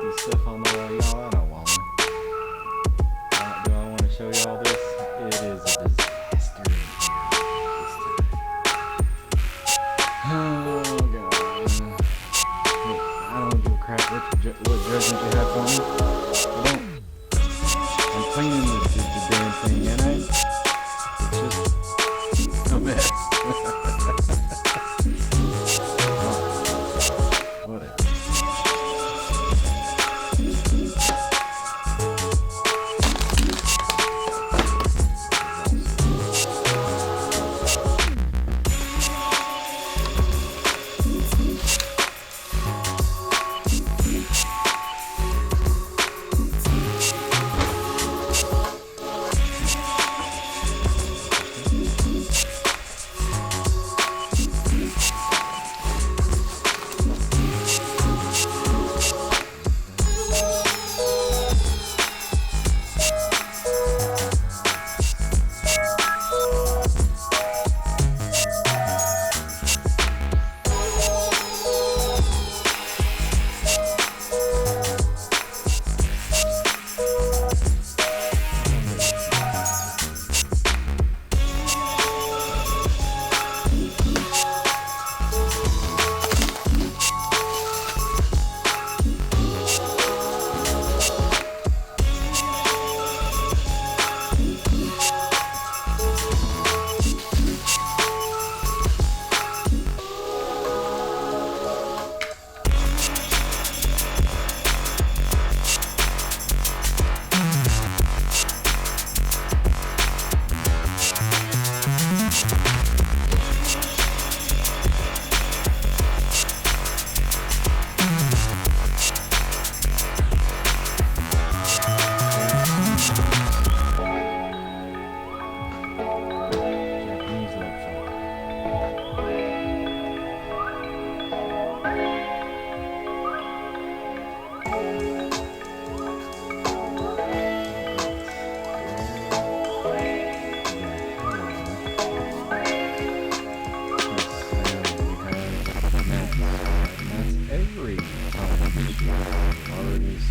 this stuff on y'all out of Walmart. Do I want to show y'all this? It is a disaster in here. Oh god. Look, I don't give a crap what judgment you have for me. I don't. I'm cleaning the damn thing, and it's just a mess. Whatever.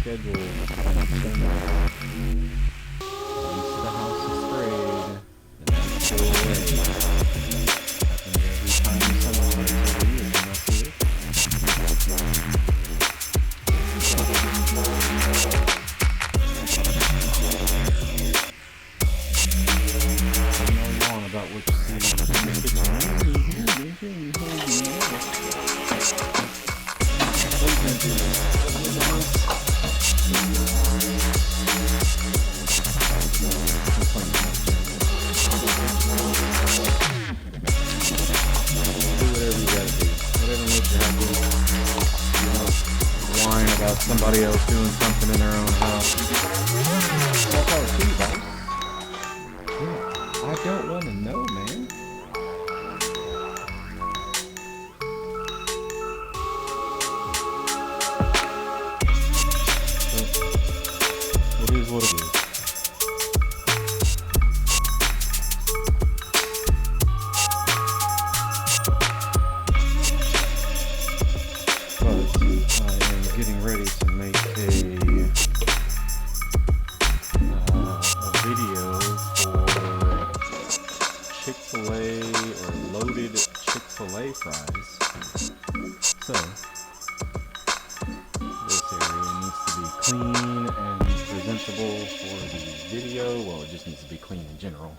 Scheduled once the house is sprayed, the next go away. Happens every time someone starts over year, you know, all you want about what you see in the kitchen. About somebody else doing something in their own house. That's all it is, guys. Yeah, I don't want to know, man. But it is what it is. Getting ready to make a video for Chick-fil-A or loaded Chick-fil-A fries. So this area needs to be clean and presentable for the video. Well, it just needs to be clean in general.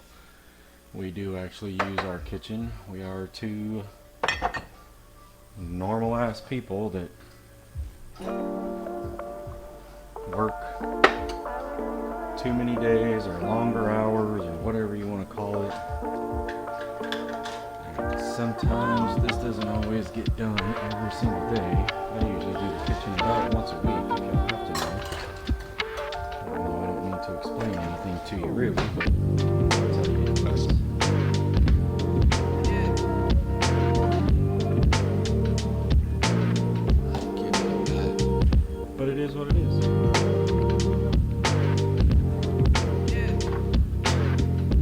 We do actually use our kitchen. We are two normal ass people that work too many days or longer hours or whatever you want to call it. And sometimes this doesn't always get done every single day. I usually do the kitchen about once a week if I have to know. I don't need to explain anything to you really, but I'll tell you it best. But it is what it is.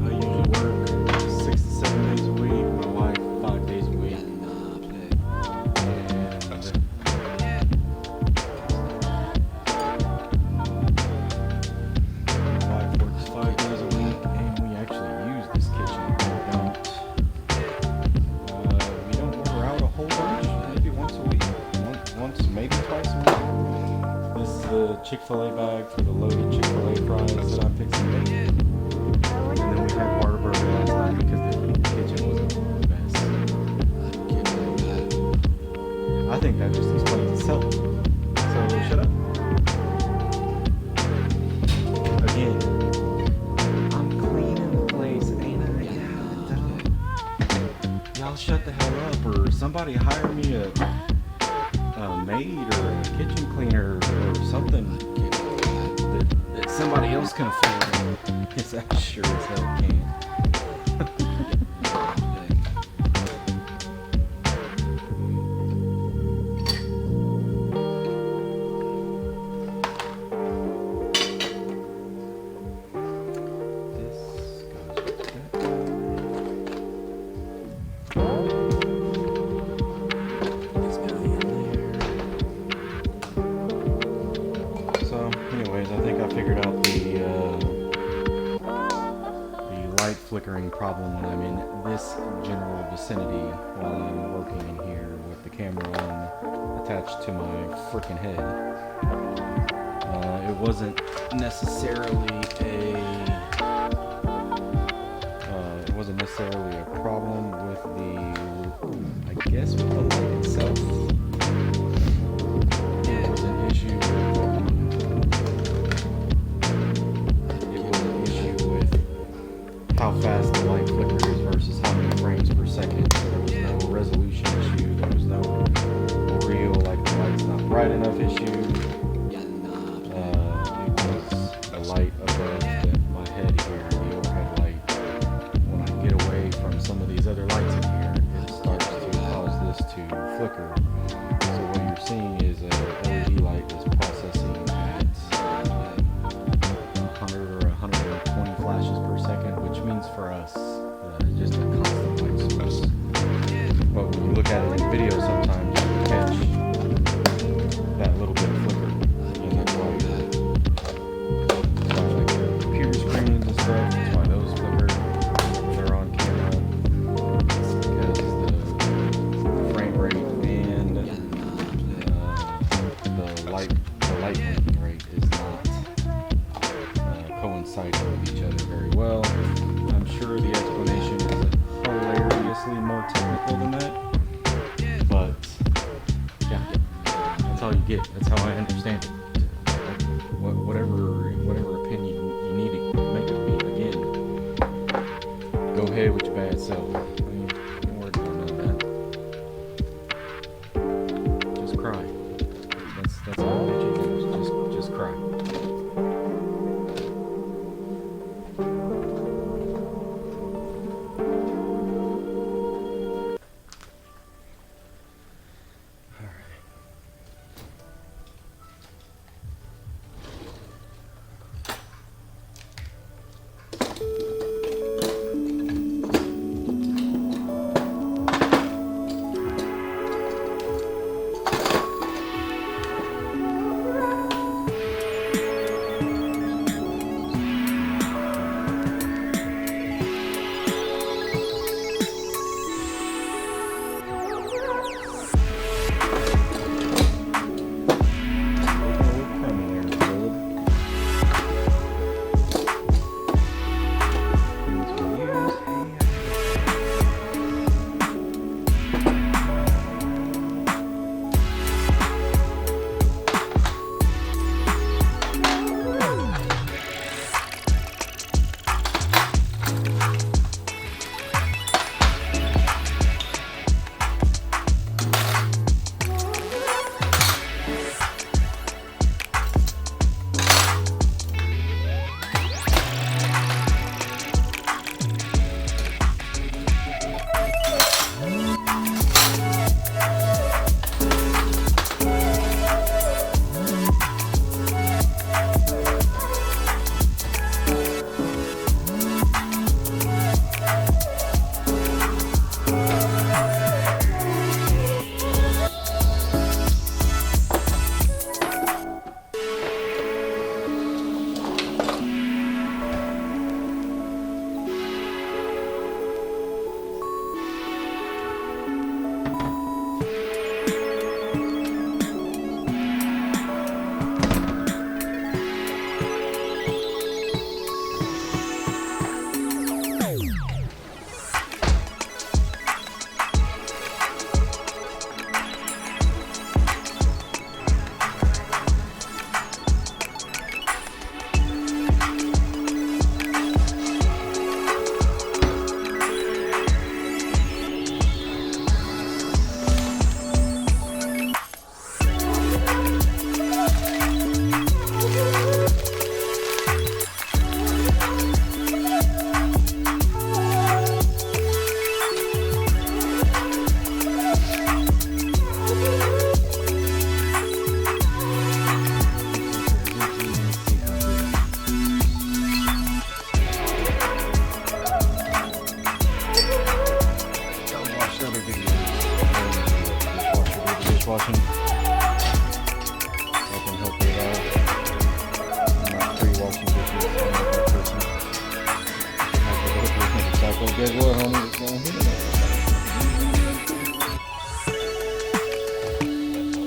I usually work 6 to 7 days a week. My wife 5 days a week. And Chick-fil-A bag for the loaded Chick-fil-A fries that I'm fixing to make. And then we had Whataburger last night because the kitchen was a mess. I think that just explains itself. So shut up. Again, I'm cleaning the place, ain't I? Yeah, y'all shut the hell up, or somebody hire me a maid or a kitchen cleaner or something that somebody else can afford. Yes, I sure as hell can. Flickering problem when I'm in this general vicinity while I'm working in here with the camera on attached to my freaking head. It wasn't necessarily a problem with the, I guess, with the light itself. It was an issue with how fast the light flickers versus how many frames per second. There was no resolution issue. There was no real, like, the light's not bright enough issue. It was the light above my head here, the overhead light. When I get away from some of these other lights in here, it starts to cause this to flicker. So what you're seeing is a LED light is processing at 100 or 120 flashes per second, which means for us just a constant light source. But when you look at it in video, sometimes you can catch that little bit of flicker, and that's why like your computer screens and stuff, that's why those flicker when they're on camera. It's because the frame rate and the light blinking rate is not coinciding with each other very well. I'm sure the explanation is hilariously more technical than that, but yeah, that's all you get. That's how I understand it. Whatever opinion you need to make of me, again, go ahead with your bad self. I ain't worried about none of that. Just cry. That's all that you do. Is just cry. dishwashing. I can help you out. I'm not pre-washing dishes. I'm not that person. So guess what, homie? It's going here.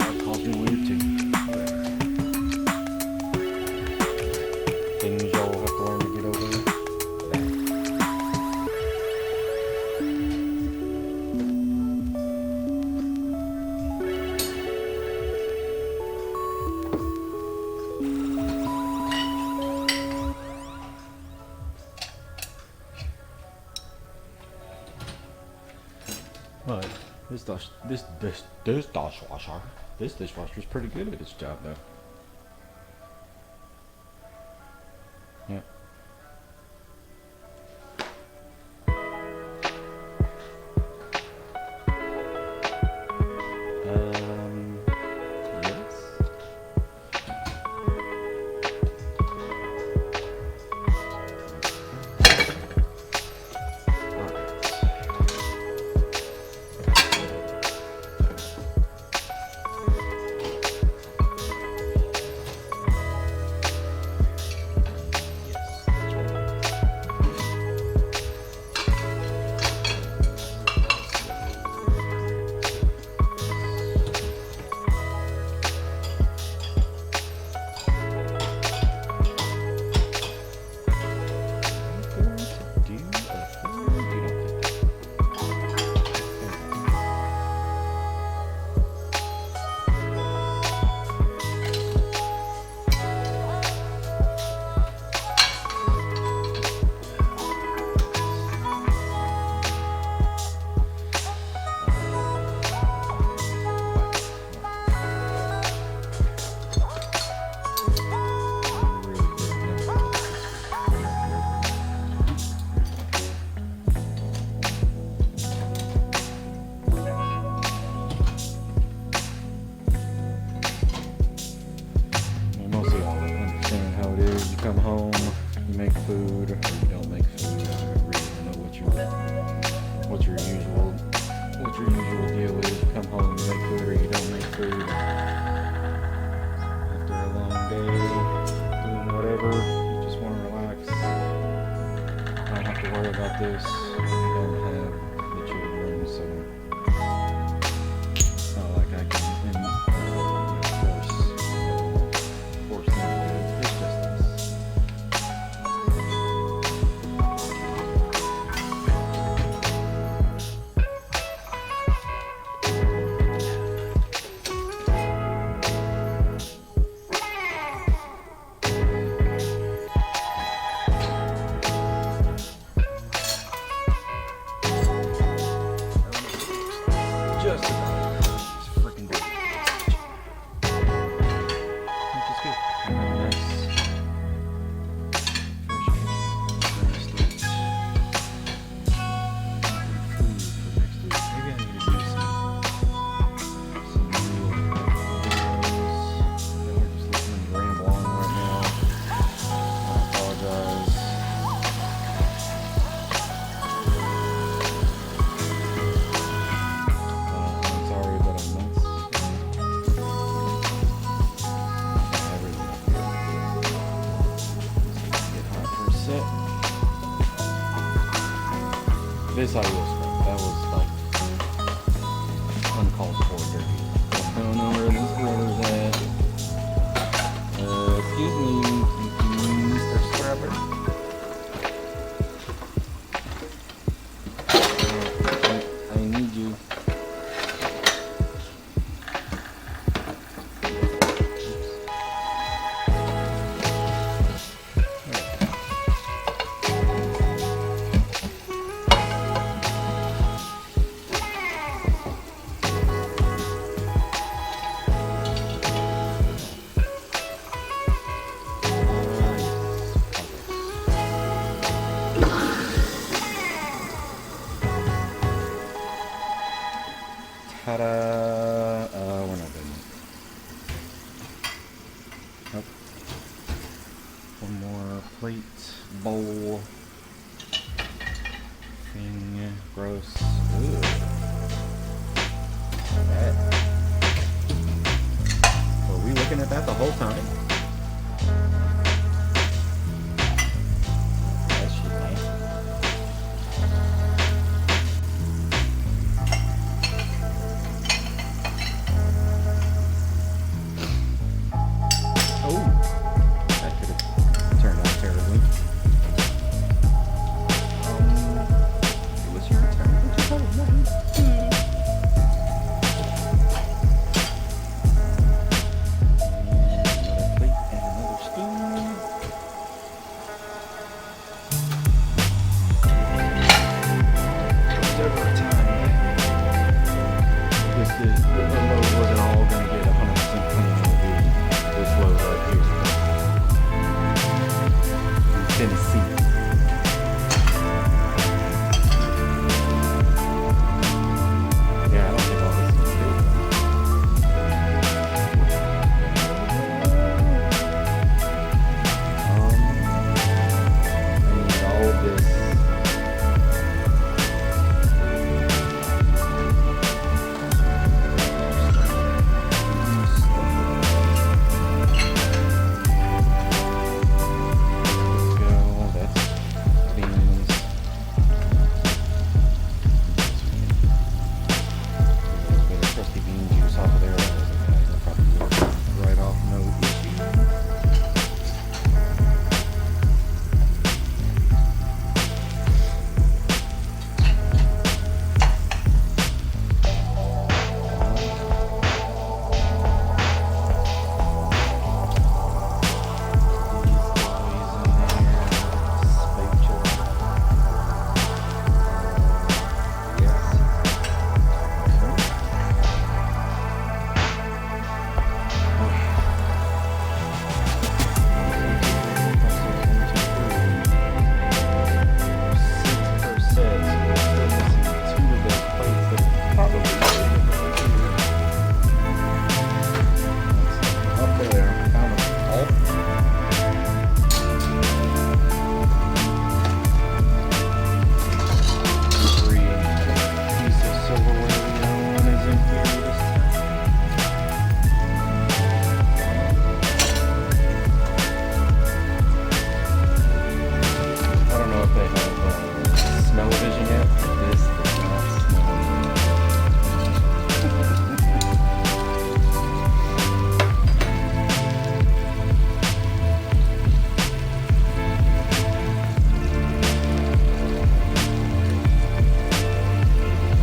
I called you weird too. Things y'all have to learn to get over. But this dishwasher's pretty good at its job though. Yeah. Yes. Come home, you make food, or you don't make food. I really don't know what your usual deal is. You come home, you make food, or you don't make food. After a long day, doing whatever, you just want to relax. I don't have to worry about this. You don't have the children, so it's not like I can force them to do it. It's just this. Just about. It's freaking big. Which is good. And then nice fresh kitchen. Food for next week. Maybe I need to do some meal videos. We're just listening to ramble on right now. I apologize. This I will scrap. That was like uncalled for dirty. I don't know where this brother's at. Excuse me, Mr. Scrapper. I need you. looking at that the whole time? That shit nice. Oh, that could have turned out terribly. It was your turn. What you call it? Another plate and another spoon. It was over a time. The load wasn't all going to get 100% clean. It would be this load right here. In Tennessee. Yeah, I don't think all this is good. I need all of this. Let's go. That's beans. A little bit of crusty bean juice off of there. That wasn't bad. That probably worked right off, no issue.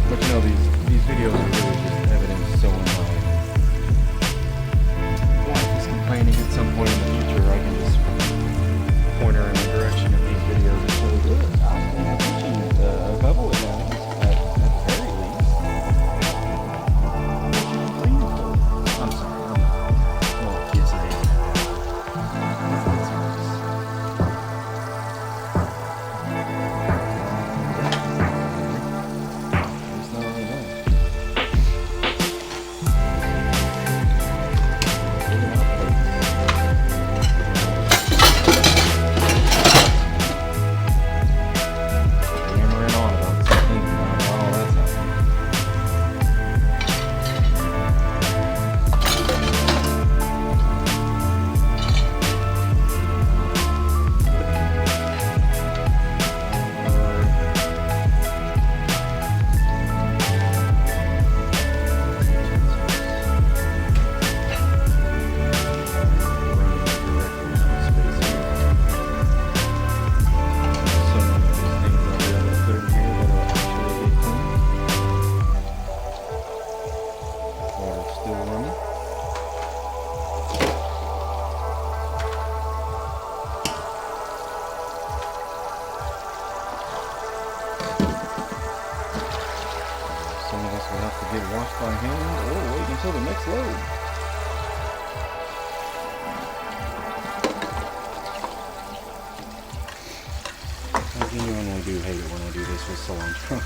But you know, these videos are really just evidence showing my wife is complaining at some point in the future. I can just point her in the direction of these videos and show her, look, I'm mentioned a couple of times at the very least. I'm sorry, I'm not. Well, kids today. It's not really done. Hammering on about something. Oh, that's happening. Still running. Some of us will have to get washed by hand or wait until the next load. I genuinely do hate it when I do this with cilantro.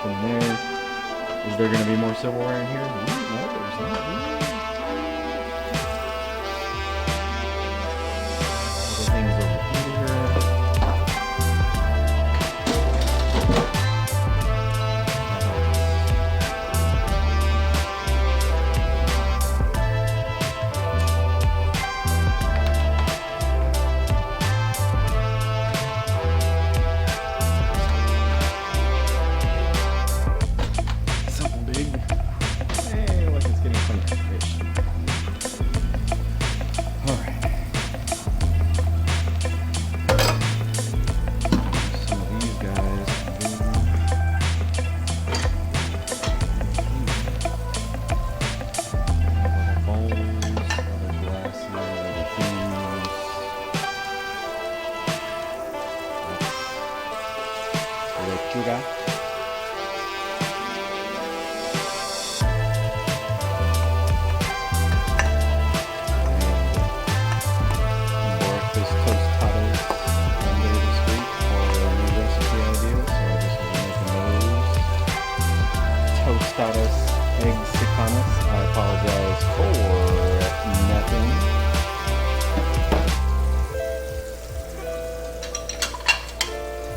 nothing there. Is there going to be more silverware in here? No, there's not. Other things over here.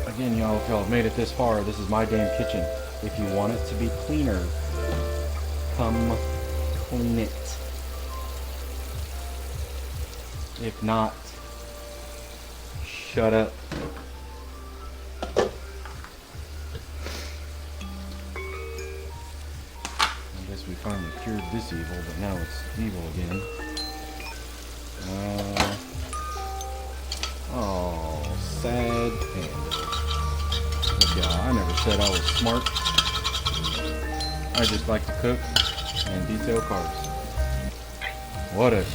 Again, y'all, if y'all have made it this far, this is my damn kitchen. If you want it to be cleaner, come clean it. If not, shut up. I guess we finally cured this evil, but now it's evil again. Oh, sad panda. Look, y'all, I never said I was smart. I just like to cook and detail cars. Whatever.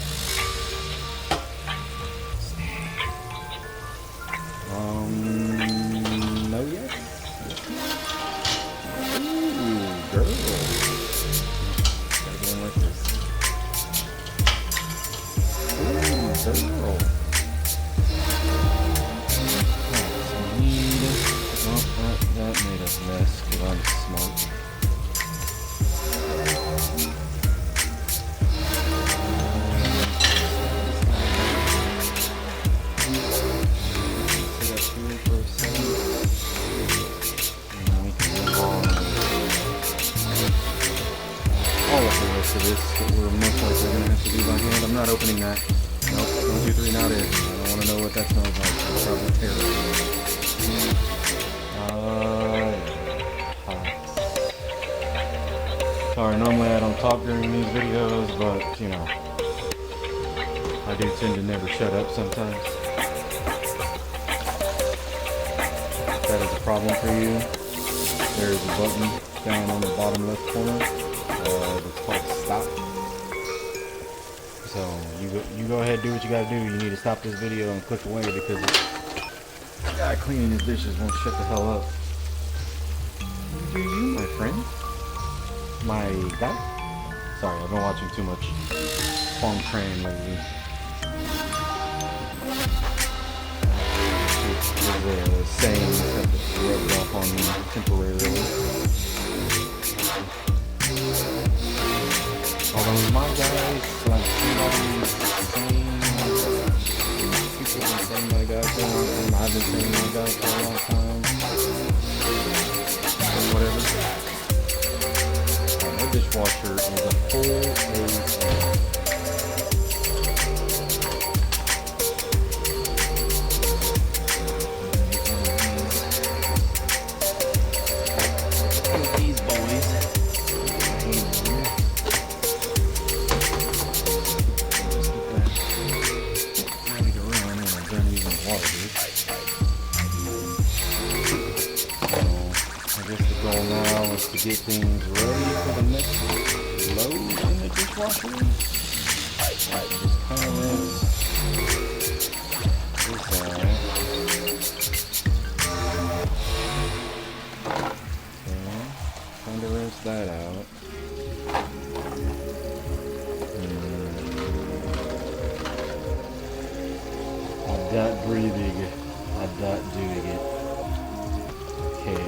No yet? Ooh, girl. Gotta go in like this. Ooh, girl. That made us mess because I'm smart. All of the rest of this that we're most likely going to have to do by hand. I'm not opening that. Nope, 1, 2, 3, not it. I don't want to know what that smells like. It's probably terrible. Sorry, normally I don't talk during these videos, but you know, I do tend to never shut up sometimes. If that is a problem for you, there is a button down on the bottom left corner that's called stop. So you go ahead, do what you gotta do. You need to stop this video and click away because the guy cleaning his dishes won't shut the hell up. Do you, my friend? My guy? Sorry, I've been watching too much Fong Tran lately. The sayings that rubbed off on me temporarily. Although my guys, like somebody's saying, people have been saying my guy for a long time. I've been saying my guy for a long time. Whatever. My dishwasher is a full these boys. Ready to run when I'm done using water here. I guess the goal now is to get things ready for the next load in the dishwasher. Right, just kind of rinse this out. Okay, kind of rinse that out. I'm not breathing. I'm not doing it. Okay.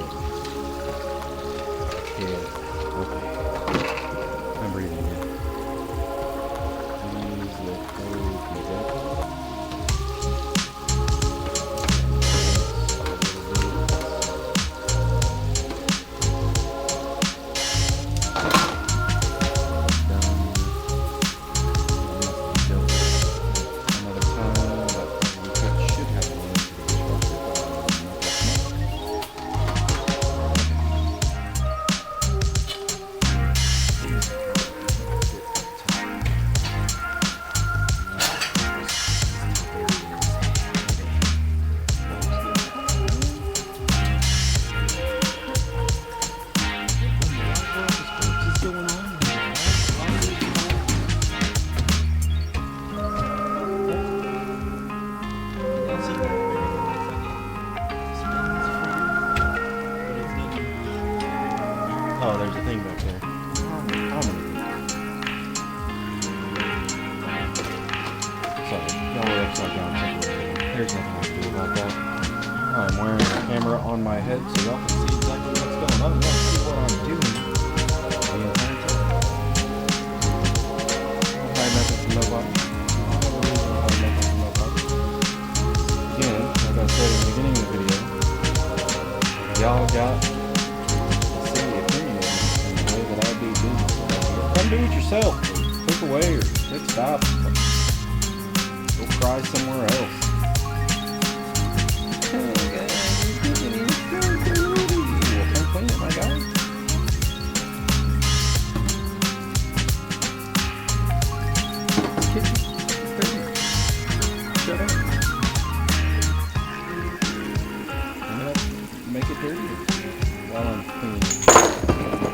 sorry, y'all were upside down temporarily. There's nothing I can do about that. I'm wearing the camera on my head so y'all can see exactly what's going on. Y'all see what I'm doing the entire time. I'll hide nothing from nobody. Again, like I said in the beginning of the video, y'all got a silly opinion of me in the way that I do business. Come do it yourself. Click away or click stop. Go cry somewhere else. Well, come clean it, my guy. Kitchen. Shut up. Make it dirty while I'm cleaning.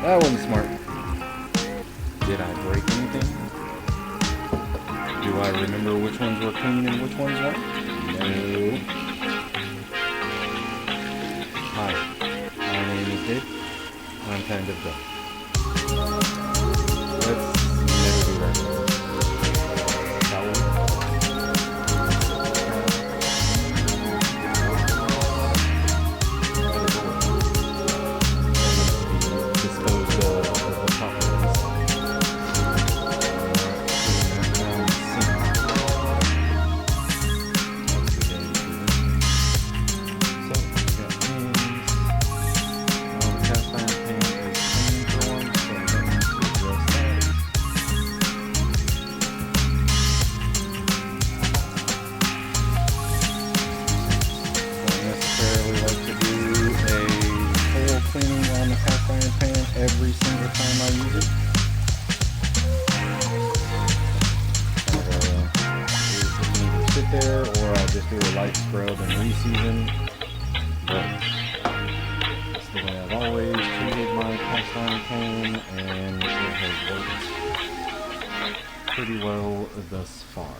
That wasn't smart. Did I break anything? Do I remember which ones were clean and which ones weren't? No. Hi, my name is Dave. I'm kind of dumb. Let's never do that. Shall we? Every single time I use it. It can either sit there or I'll just do a light scrub and reseason. But that's the way I've always treated my cast iron pan, and it has worked pretty well thus far.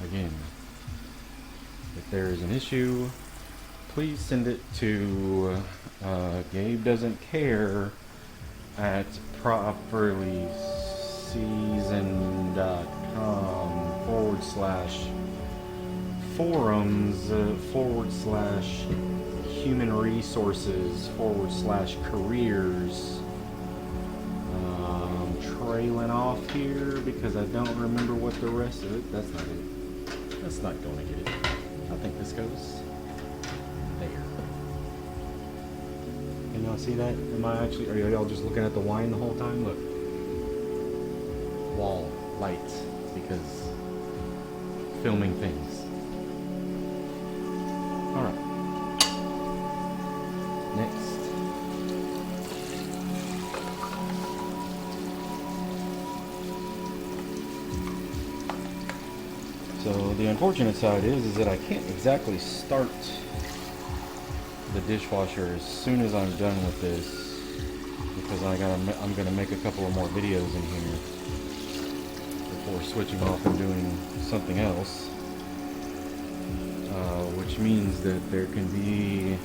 Again, if there is an issue, please send it to Gabe Doesn't Care at properlyseasoned.com/forums/human resources/careers. I'm trailing off here because I don't remember what the rest of it. That's not it. That's not going to get it. I think this goes there. Can y'all see that? Are y'all just looking at the wine the whole time? Look. Wall, lights, because filming things. Alright. Next. So the unfortunate side is that I can't exactly start the dishwasher as soon as I'm done with this, because I'm gonna make a couple of more videos in here before switching off and doing something else, which means that there can be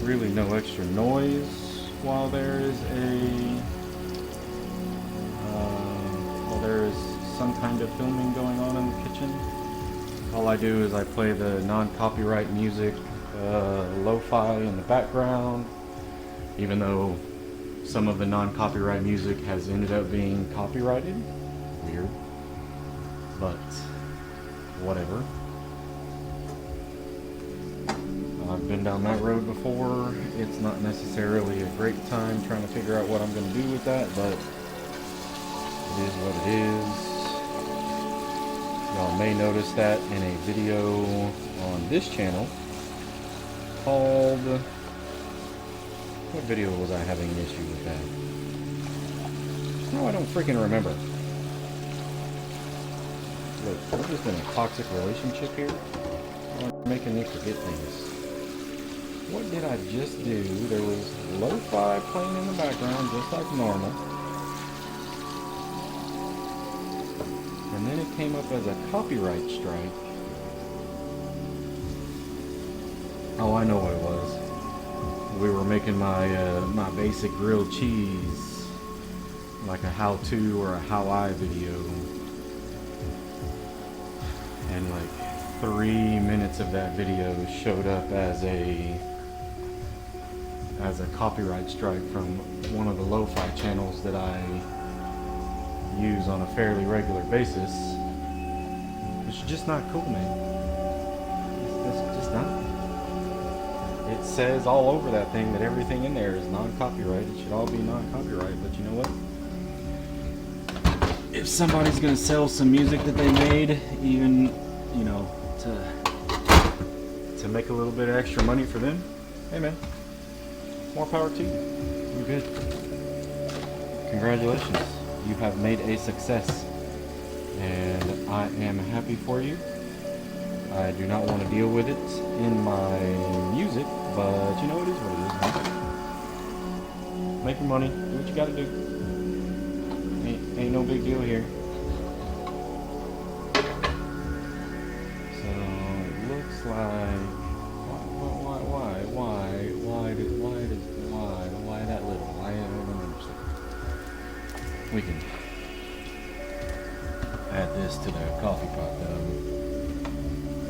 really no extra noise while there is some kind of filming going on in the kitchen. All I do is I play the non-copyright music, Lofi in the background, even though some of the non-copyright music has ended up being copyrighted. Weird. But whatever. I've been down that road before. It's not necessarily a great time trying to figure out what I'm going to do with that, but it is what it is. Y'all may notice that in a video on this channel called... What video was I having an issue with that? No, I don't freaking remember. Look, we're just in a toxic relationship here. You're making me forget things. What did I just do? There was lo-fi playing in the background just like normal. And then it came up as a copyright strike. Oh, I know what it was. We were making my my basic grilled cheese, like a how-to or a how-I video. and like 3 minutes of that video showed up as a copyright strike from one of the Lofi channels that I use on a fairly regular basis, which is just not cool, man. It's just not. It says all over that thing that everything in there is non-copyright. It should all be non-copyright, but you know what? If somebody's gonna sell some music that they made, even, you know, to make a little bit of extra money for them, hey man, more power to you. You're good. Congratulations. You have made a success, and I am happy for you. I do not want to deal with it in my music, but you know, it is what it is, man. Make your money, do what you gotta do. Ain't no big deal here. So it looks like why that little? I don't understand. We can add this to the coffee pot though.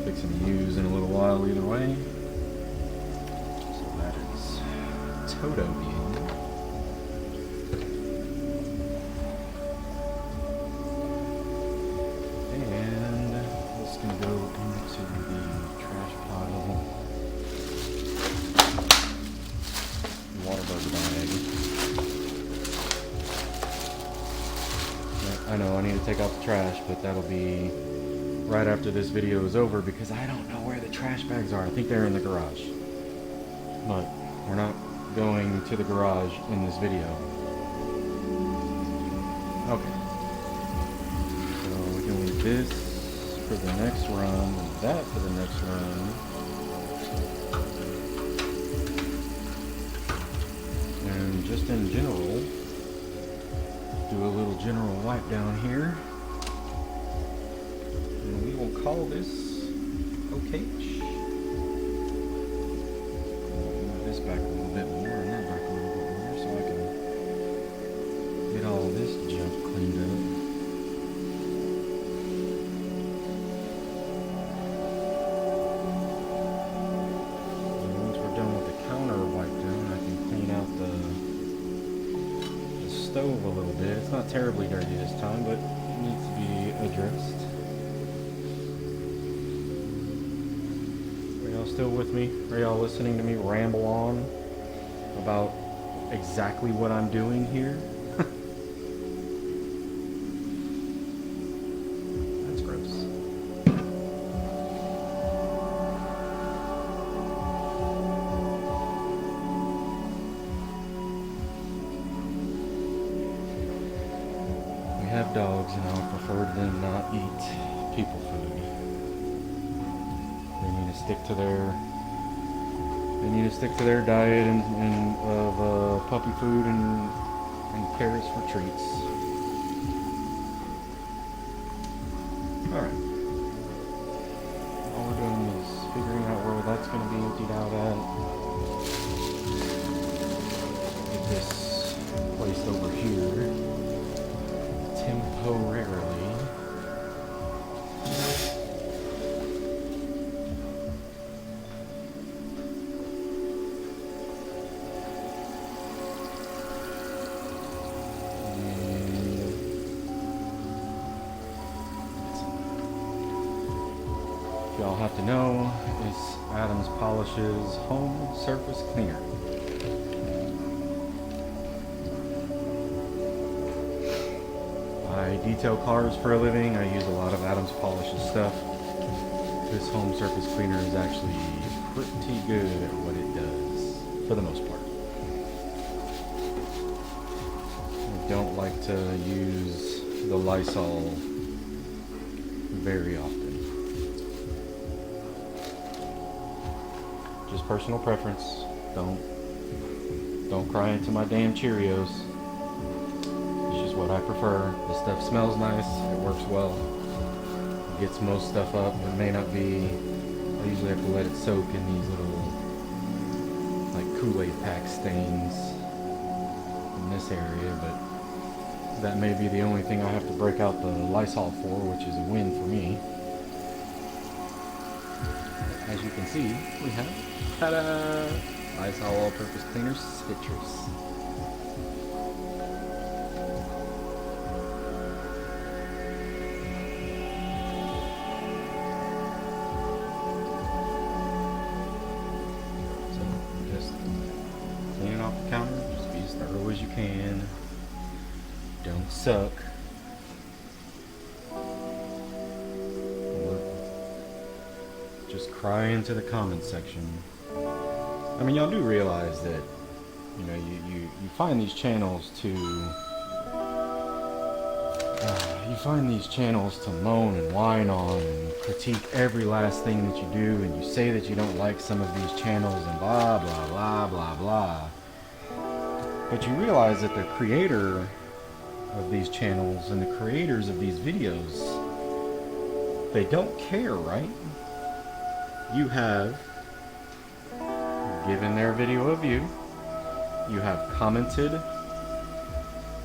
Fixing to use in a little while either way. So that is Toto bean. And this can go into the trash pile. Waterbug bag. I know I need to take out the trash, but that'll be right after this video is over because I don't know where the trash bags are. I think they're in the garage. But we're not going to the garage in this video. Okay. So we can leave this for the next run, and that for the next run. And just in general, do a little general wipe down here. And we will call this okay. Move this back a little bit more and that back a little bit more so I can get all this junk cleaned up. And once we're done with the counter wipe down, I can clean out the stove a little bit. It's not terribly dirty this time, but it needs to be addressed. Are y'all still with me? Are y'all listening to me ramble on about exactly what I'm doing here? That's gross. We have dogs, and I'll prefer them not eat people food. They need to stick to their diet and of puppy food and carrots for treats. All right. All we're doing is figuring out where that's going to be emptied out at. Get this placed over here temporarily. Y'all have to know is Adams Polish's Home Surface Cleaner. I detail cars for a living. I use a lot of Adams Polish's stuff. This Home Surface Cleaner is actually pretty good at what it does, for the most part. I don't like to use the Lysol very often. Just personal preference. Don't cry into my damn Cheerios. It's just what I prefer. The stuff smells nice. It works well. It gets most stuff up. It may not be. I usually have to let it soak in these little like Kool-Aid pack stains in this area, but that may be the only thing I have to break out the Lysol for, which is a win for me. as you can see, we have, ta-da, Lysol all-purpose cleaner citrus. Cleaning off the counter, just be as thorough as you can. Don't suck. Or just cry into the comments section. I mean, y'all do realize that, you know, you find these channels to moan and whine on and critique every last thing that you do, and you say that you don't like some of these channels and blah blah blah blah blah, but you realize that the creator of these channels and the creators of these videos, they don't care, right? You have given their video a view, you have commented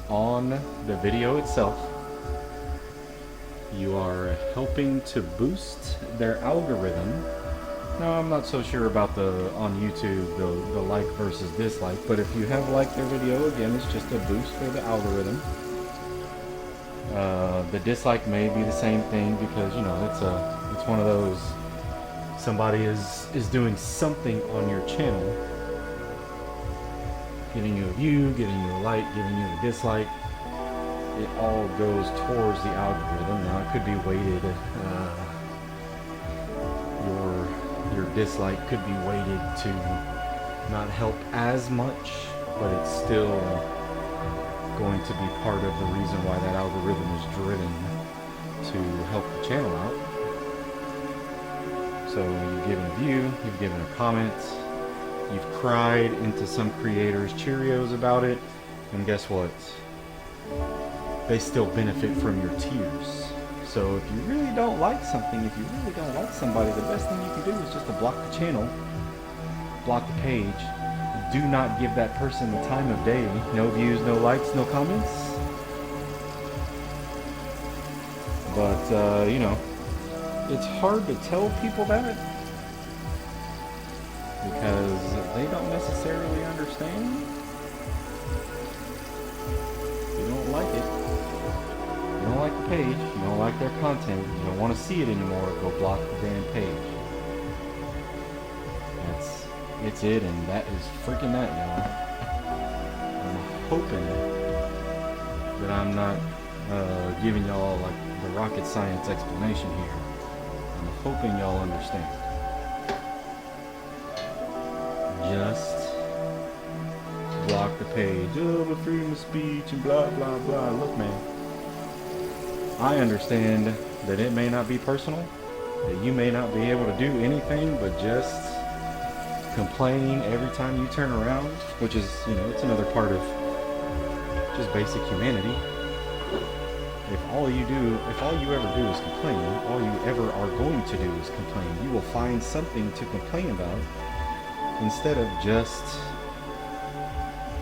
on the video itself, you are helping to boost their algorithm. Now, I'm not so sure about on YouTube, the like versus dislike, but if you have liked their video, again, it's just a boost for the algorithm. The dislike may be the same thing because, you know, it's one of those, somebody is doing something on your channel, giving you a view, giving you a like, giving you a dislike. It all goes towards the algorithm. Now, it could be weighted, your dislike could be weighted to not help as much, but it's still going to be part of the reason why that algorithm is driven to help the channel out. So you've given a view, you've given a comment, you've cried into some creators' Cheerios about it, and guess what? They still benefit from your tears. So if you really don't like something, if you really don't like somebody, the best thing you can do is just to block the channel, block the page. Do not give that person the time of day. No views, no likes, no comments. But, you know, it's hard to tell people that because they don't necessarily understand. You don't like it. You don't like the page, you don't like their content, you don't want to see it anymore, go block the damn page. It's it, and that is freaking that, y'all. I'm hoping that I'm not giving y'all like the rocket science explanation here. I'm hoping y'all understand. Just block the page. Oh, but freedom of speech and blah blah blah. Look, man, I understand that it may not be personal, that you may not be able to do anything but just complain every time you turn around, which is, you know, it's another part of just basic humanity. If all you ever do is complain, all you ever are going to do is complain, you will find something to complain about instead of just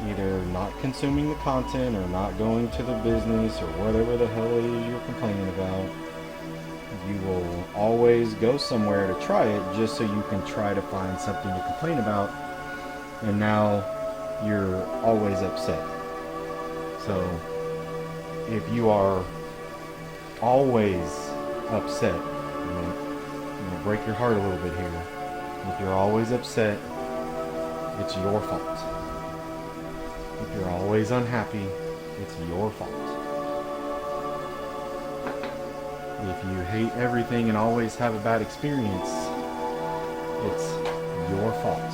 either not consuming the content or not going to the business or whatever the hell it is you're complaining about. You will always go somewhere to try it just so you can try to find something to complain about, and now you're always upset. So if you are always upset, I'm gonna break your heart a little bit here. If you're always upset, it's your fault. If you're always unhappy, it's your fault. If you hate everything and always have a bad experience, it's your fault.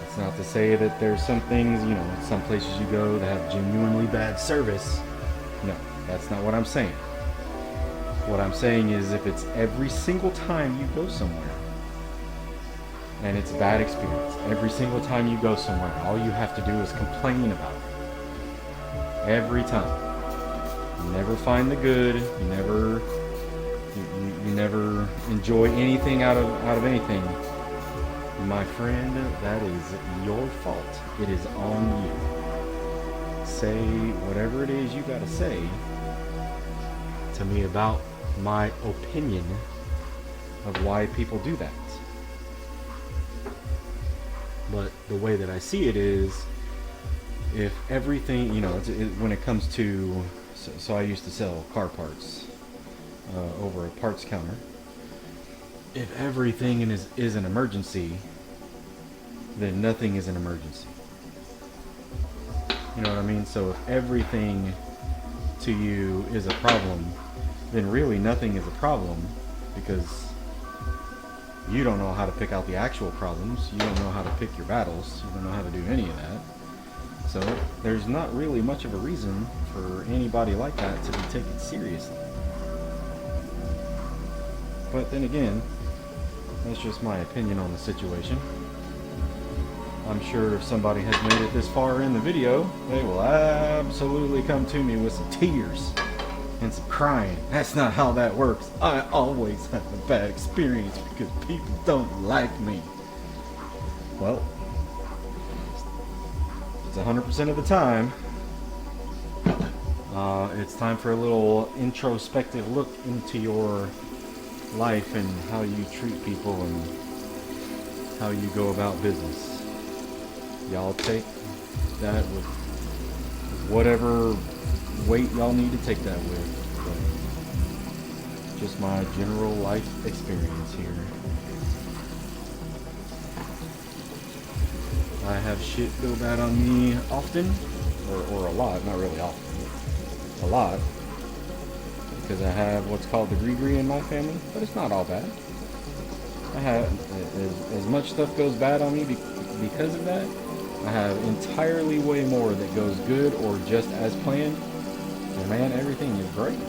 It's not to say that there's some things, you know, some places you go that have genuinely bad service. No, that's not what I'm saying. What I'm saying is if it's every single time you go somewhere and it's a bad experience, every single time you go somewhere, all you have to do is complain about it. Every time. You never find the good. You never enjoy anything out of anything. My friend, that is your fault. It is on you. Say whatever it is you gotta say to me about my opinion of why people do that. But the way that I see it is, if everything, when it comes to, so I used to sell car parts over a parts counter. If everything is an emergency, then nothing is an emergency. You know what I mean? So if everything to you is a problem, then really nothing is a problem, because you don't know how to pick out the actual problems. You don't know how to pick your battles. You don't know how to do any of that. So there's not really much of a reason for anybody like that to be taken seriously. But then again, that's just my opinion on the situation. I'm sure if somebody has made it this far in the video, they will absolutely come to me with some tears and some crying. That's not how that works. I always have a bad experience because people don't like me. Well, it's 100% of the time. It's time for a little introspective look into your life and how you treat people and how you go about business. Y'all take that with whatever weight y'all need to take that with. But just my general life experience here. I have shit go bad on me often, or a lot, not really often, a lot, because I have what's called the gree in my family, but it's not all bad. I have, as much stuff goes bad on me because of that, I have entirely way more that goes good or just as planned. And man, everything is great.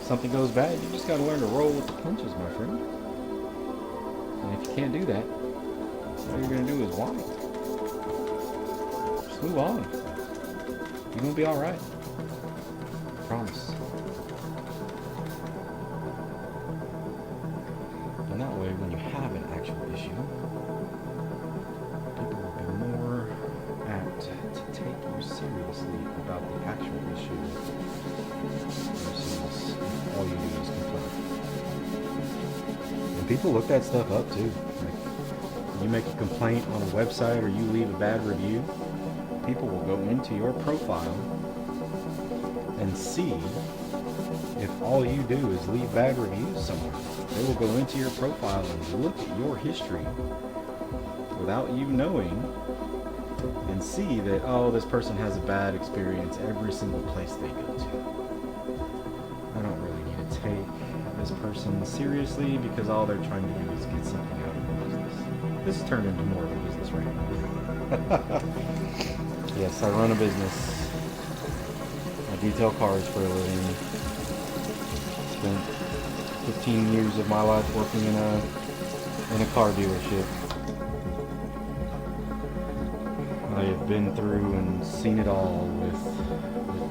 Something goes bad, you just gotta learn to roll with the punches, my friend. And if you can't do that, all you're gonna do is whine. Just move on. You're gonna be alright. I promise. And that way, when you have an actual issue, people will be more apt to take you seriously about the actual issue versus if all you do is complain. And people look that stuff up too. Like, when you make a complaint on a website or you leave a bad review, people will go into your profile and see if all you do is leave bad reviews somewhere. They will go into your profile and look at your history without you knowing and see that, oh, this person has a bad experience every single place they go to. I don't really need to take this person seriously because all they're trying to do is get something out of the business. This has turned into more of a business right now. Yes, I run a business. I detail cars for a living. Spent 15 years of my life working in a car dealership. I have been through and seen it all with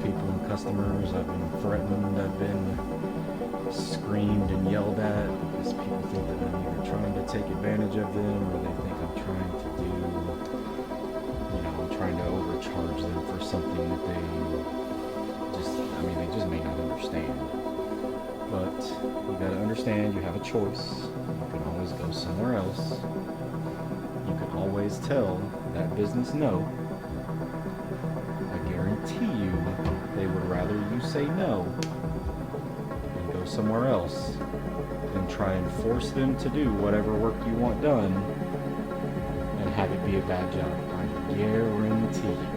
people and customers. I've been threatened, I've been screamed and yelled at because people think that I'm either trying to take advantage of them or they think I'm trying to I'm trying to overcharge them for something that they just may not understand. But you gotta understand you have a choice. You can always go somewhere else. You can always tell that business no. I guarantee you they would rather you say no and go somewhere else than try and force them to do whatever work you want done and have it be a bad job. I guarantee you.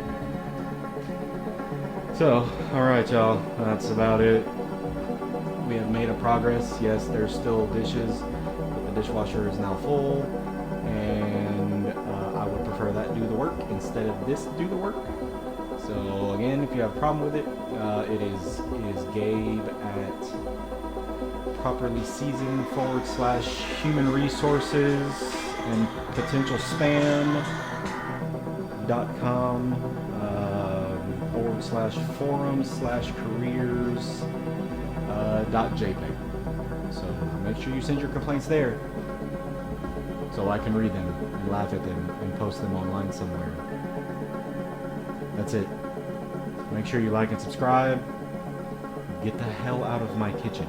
So, alright y'all, that's about it. We have made a progress. Yes, there's still dishes, but the dishwasher is now full, and I would prefer that do the work instead of this do the work. So again, if you have a problem with it, it is Gabe at properly seasoned / human resources and potential spam.com / forum / careers .jpg. So make sure you send your complaints there so I can read them and laugh at them and post them online somewhere. That's it. Make sure you like and subscribe. Get the hell out of my kitchen.